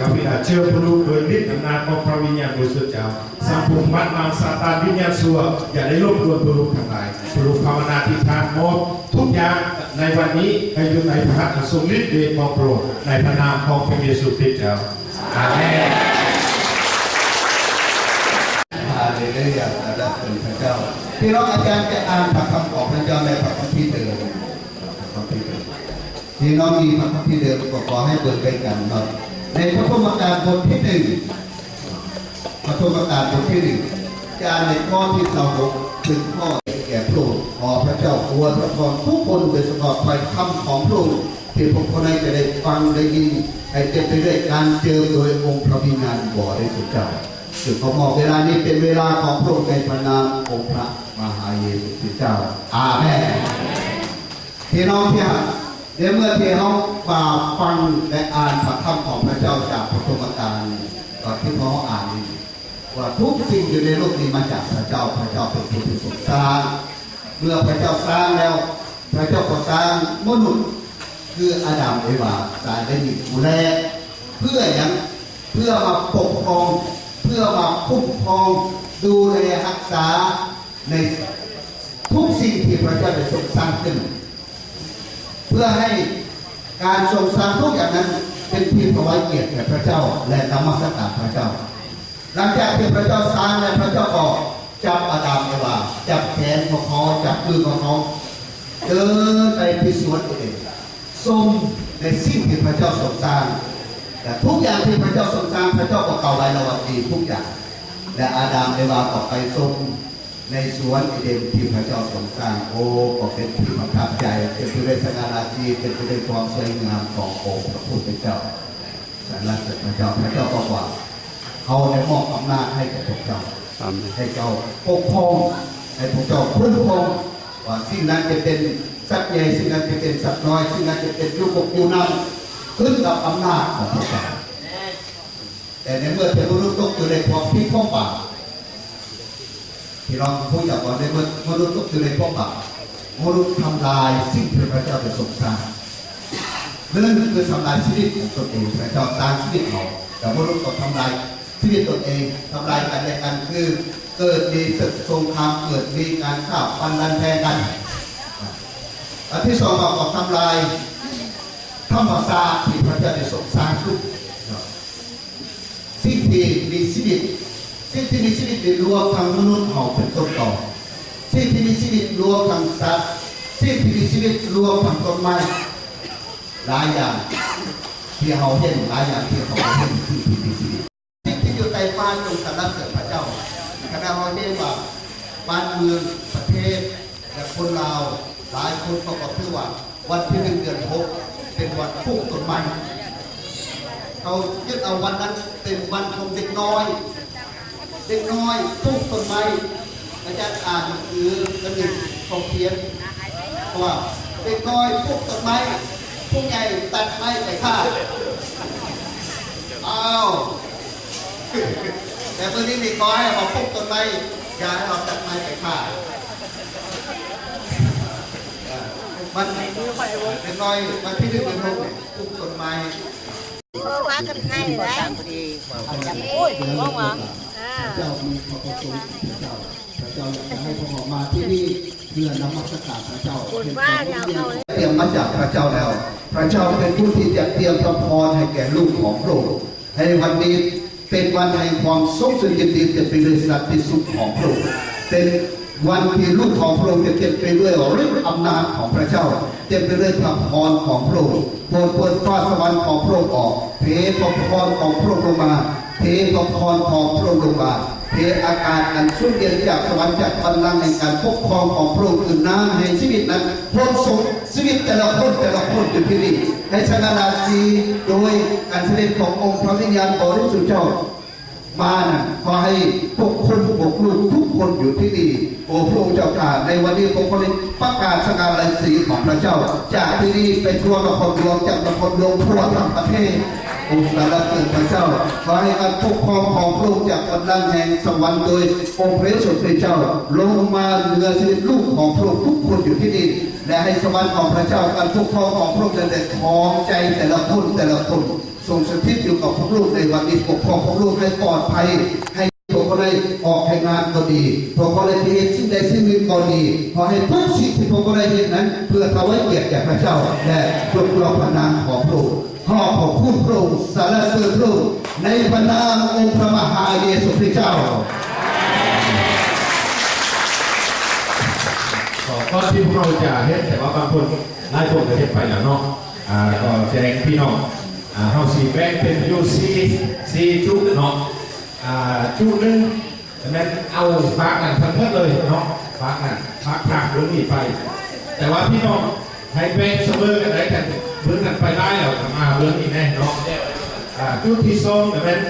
าพิดาเชื่อพระลูกโดยฤทธิ์อำนาจของพระวิญญาณบริสุทธิ์เจ้าสัมผัสมัดมารซาตานวิญญาณชั่วอย่าได้รบกวนพระลูกทั้งหลายพระลูกภาวนาที่ทานหมดทุกอย่างในวันนี้ให้อยู่ในพระหัตถ์ทรงฤทธิ์เดชของพระองค์ในพระนามของพระเยซูคริสต์เจ้าอาเมนฮาเลลูยาสรรเสริญพระเจ้าพี่น้องอาจารย์จะอ่านพระคำของพระเจ้าในพระคัมภีร์เดิมพี่น้องมีพระคัมภีร์เดิมก็ขอให้เปิดไปกันครับในพระธรรมการบทที่หนึ่งพระธรรมการบทที่หนึ่งจะอ่านในข้อที่26ถึงข้อแก่พระองค์ขอพระเจ้าอวยพรทุกคนโดยเฉพาะไปคำของพระองค์ที่พวกคนนั้นจะได้ฟังได้ยินให้เต็มไปด้วยการเจอโดยองค์พระวิญญาณบริสุทธิ์เจ้าซึ่งขอมอบเวลานี้เป็นเวลาของพระองค์ในพระนามองค์พระมหาเยซูคริสต์เจ้าอาเมนพี่น้องที่รักเดี๋ยวเมื่อที่เขาฟังและอ่านพระธรรมของพระเจ้าจากพระธรรมการตอนที่เขาอ่านว่าทุกสิ่งอยู่ในโลกนี้มาจากพระเจ้าพระเจ้าเป็นผู้ที่ทรงสร้างเมื่อพระเจ้าสร้างแล้วพระเจ้าก็สร้างมนุษย์คืออาดัมเอวาสร้างได้ดีดูแลเพื่ออย่างเพื่อมาปกครองเพื่อมาคุ้มครองดูแลรักษาในทุกสิ่งที่พระเจ้าได้ทรงสร้างขึ้นเพื่อให้การทรงสร้างทุกอย่างนั้นเป็นที่ถวายเกียรติแก่พระเจ้าและนมัสการพระเจ้าหลังจากที่พระเจ้าสร้างและพระเจ้าก็จับอาดัมเอวาจับแขนของเขาจับมือของเขาเดินไปพิสูจน์เองทรงในสิ่งที่พระเจ้าทรงสร้างแต่ทุกอย่างที่พระเจ้าทรงสร้างพระเจ้าก็เก่าไว้ระวังดีทุกอย่างและอาดัมเอวาก็ไปทรงในสวนเอเดนที่พระเจ้าทรงสร้างโอ้ก็เป็นที่ประทับใจเป็นที่ได้สง่าราศีเป็นที่ได้ความสวยงามขององค์พระผู้เป็นเจ้าสรรเสริญพระเจ้าพระเจ้าบอกว่าเขาได้มอบอำนาจให้แก่พวกเจ้าให้เจ้าปกครองให้พวกเจ้าคุ้มครองว่าสิ่งนั้นจะเป็นสัตว์ใหญ่สิ่งนั้นจะเป็นสัตว์น้อยสิ่งนั้นจะเป็นยุบยุนำขึ้นกับอำนาจของพระเจ้าแต่ในเมื่อเทวรุตกอยู่ในความพิฆาตบาปที่เราพูดจากว่าในเมื่อมนุษย์ตกอยู่ในความบาปมนุษย์ทำลายสิ่งที่พระเจ้าได้ทรงสร้างนั่นคือทำลายชีวิตของตนเองพระเจ้าสร้างชีวิตเราแต่มนุษย์ก็ทำลายชีวิตตนเองทำลายกันและกันคือเกิดมีศึกสงครามเกิดมีการฆ่าฟันรันแทงกันอันที่สองก็ทำลายธรรมชาติที่พระเจ้าได้ทรงสร้างขึ้นสิ่งที่มีชีวิตสิ่งที่มีชีวิตรวมทั้งมนุษย์เราเป็นต้นต่อสิ่งที่มีชีวิตรวมทั้งสัตว์สิ่งที่มีชีวิตรวมทั้งต้นไม้หลายอย่างที่เราเห็นหลายอย่างที่เราเห็นที่มีชีวิตสิ่งที่อยู่ใต้ฟ้าจงสรรเสริญพระเจ้าขณะเราเห็นว่าบ้านเมืองประเทศและคนเราหลายคนก็ถือว่าวันที่1 เดือน 6เป็นวันปลูกต้นไม้เขายึดเอาวันนั้นเป็นวันของเด็กน้อยปลูกต้นไม้อาจารย์อ่านคือกระดิ่งของเทียนว่าเด็กน้อยปลูกต้นไม้ผู้ใหญ่ตัดไม้ไปฆ่าอ้าวแต่เมื่อนี้มีน้อยเราปลูกต้นไม้อย่าให้เราตัดไม้ไปฆ่ามันเป็นน้อยมันที่1 เดือน 6ปลูกต้นไม้ว่ากันให้เลยโอ้ยว่าว่าเจ้ามีพระประสงค์พระเจ้าอยากจะให้พวกเรามาที่นี่เพื่อนมัสการพระเจ้าเตรียมมาจากพระเจ้าแล้วพระเจ้าเป็นผู้ที่จะเตรียมพระพรให้แก่ลูกของพระองค์ให้วันนี้เป็นวันแห่งความสุขสุขยินดีเต็มไปด้วยสันติสุขของพระองค์เป็นวันที่ลูกของพระองค์จะเต็มไปด้วยฤทธิ์อำนาจของพระเจ้าเต็มไปด้วยพระพรของพระองค์โปรดเปิดฟ้าสวรรค์ของพระองค์ออกเทพระพรของพระองค์ลงมาเทพระพรของพระองค์ลงมาเทอากาศอันชุ่มเย็นจากสวรรค์จากบัลลังก์แห่งการปกครองของพระองค์คือน้ำให้ชีวิตนั้นพ้นสงชีวิตแต่ละคนอยู่ที่นี่ให้ชนะราศีโดยการเสด็จขององค์พระวิญญาณบริสุทธิ์เจ้ามาน่ะขอให้พวกคนพวกลูกทุกคนอยู่ที่นี่โอ้พระองค์เจ้าข้าในวันนี้พวกคนประกาศสง่าราศีของพระเจ้าจากที่นี่ไปทั่วนครหลวงจากนครหลวงทั่วทั้งประเทศองค์สรรเสริญพระเจ้าขอให้การปกครองของพระองค์จากบัลลังก์แห่งสวรรค์โดยองค์พระเยซูคริสต์เจ้าลงมาเหนือชีวิตลูกของพระองค์ทุกคนอยู่ที่นี่และให้สวรรค์ของพระเจ้าการปกครองของพระองค์ได้ครองใจแต่ละคน ทรงสถิตอยู่กับพวกลูกในวันนี้ปกครองพวกลูกให้ปลอดภัยให้พวกเขาได้ออกให้งานก็ดีพวกเขาได้เห็นสิ่งใดสิ่งหนึ่งก็ดีขอให้ทุกสิ่งที่พวกเขาได้เห็นนั้นเพื่อถวายเกียรติแก่พระเจ้าและปกครองพระนามของพระองค์ขอบคุณพระองค์สรรเสริญพระองค์ในพระนามองค์พระมหาเยซูคริสต์เจ้าก็ที่พวกเราจะเห็นแต่ว่าบางคนหลายคนก็เห็นไปแล้วเนาะก็แจ้งพี่น้องเฮาสีแบ่งเป็นอยู่สี่จุดเนาะจุดหนึ่งดังนั้นเอาฝากกันทั้งหมดเลยเนาะฝากกันฝากทางเรื่องนี้ไป แต่ว่าพี่น้องให้แบ่งเสมอกันได้กันเรื่องกันไปได้แล้วเรื่องนี้แน่เนาะจุดที่สองดังนั้น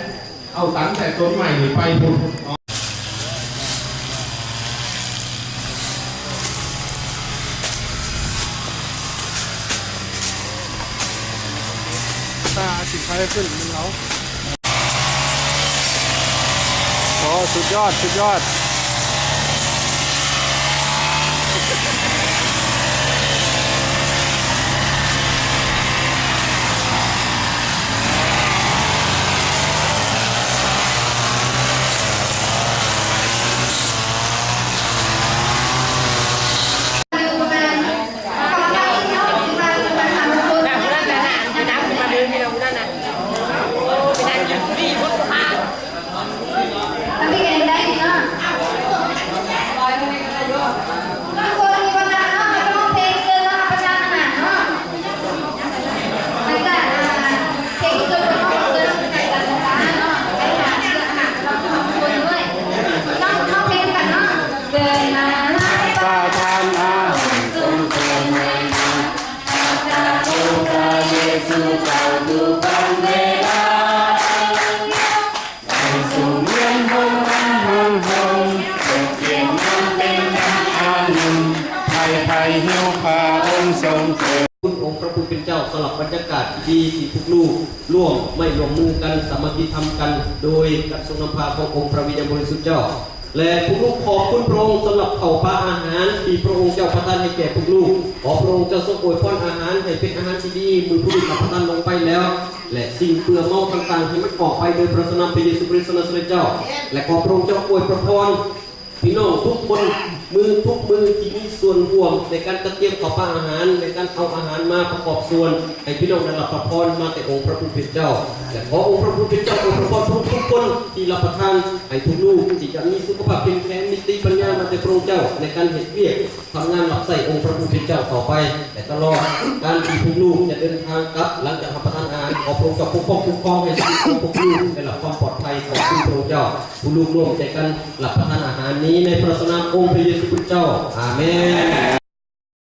เอาตั้งแต่ต้นใหม่นี่ไปพุ่นสินค้าได้ขึ้นมึงเขาโอ้สุดยอดสุดยอดคุณองค์พระผู้เป็นเจ้าสลับบรรยากาศดีที่ทุกลูกร่วมไม่รวมมือกันสามัคคีทำกันโดยการทรงนำพาขององค์พระวิญญาณบริสุทธิ์เจ้าและทุกลูกขอบคุณพระองค์สำหรับข้าวปลาอาหารที่พระองค์เจ้าประทานให้แก่ทุกลูกขอพระองค์เจ้าทรงอวยพรอาหารให้เป็นอาหารที่ดีมือผู้ที่รับประทานลงไปแล้วและสิ่งเปลือกเมาต่างๆที่มันก่อไปโดยพระนามพระเยซูคริสต์นาซาเรตเจ้าและขอพระองค์เจ้าอวยพรพี่น้องทุกคนทุกมือที่มีส่วนร่วมในการจัดเตรียมข้าวปลาอาหารในการเอาอาหารมาประกอบส่วนให้พี่น้องได้รับพระพรมาแต่องค์พระผู้เป็นเจ้าและขอองค์พระผู้เป็นเจ้าอวยพรทุกคนที่รับประทานให้ทุกลูกที่จะมีสุขภาพเข้มแข็งมีสติปัญญามาแต่พระองค์เจ้าในการเฮ็ดเวียกทำงานรับใส่องค์พระผู้เป็นเจ้าต่อไปแต่ตลอดการที่ทุกลูกจะเดินทางกลับหลังจากรับประทานอาหารขอพระองค์เจ้าปกป้องคุ้มครองให้ชีวิตของทุกลูกได้รับความปลอดภัยของพระองค์เจ้าผู้ลูกร่วมใจกันรับประทานอาหารนี้ในพระนามองค์พระเยซูคริสต์เจ้าอาเมน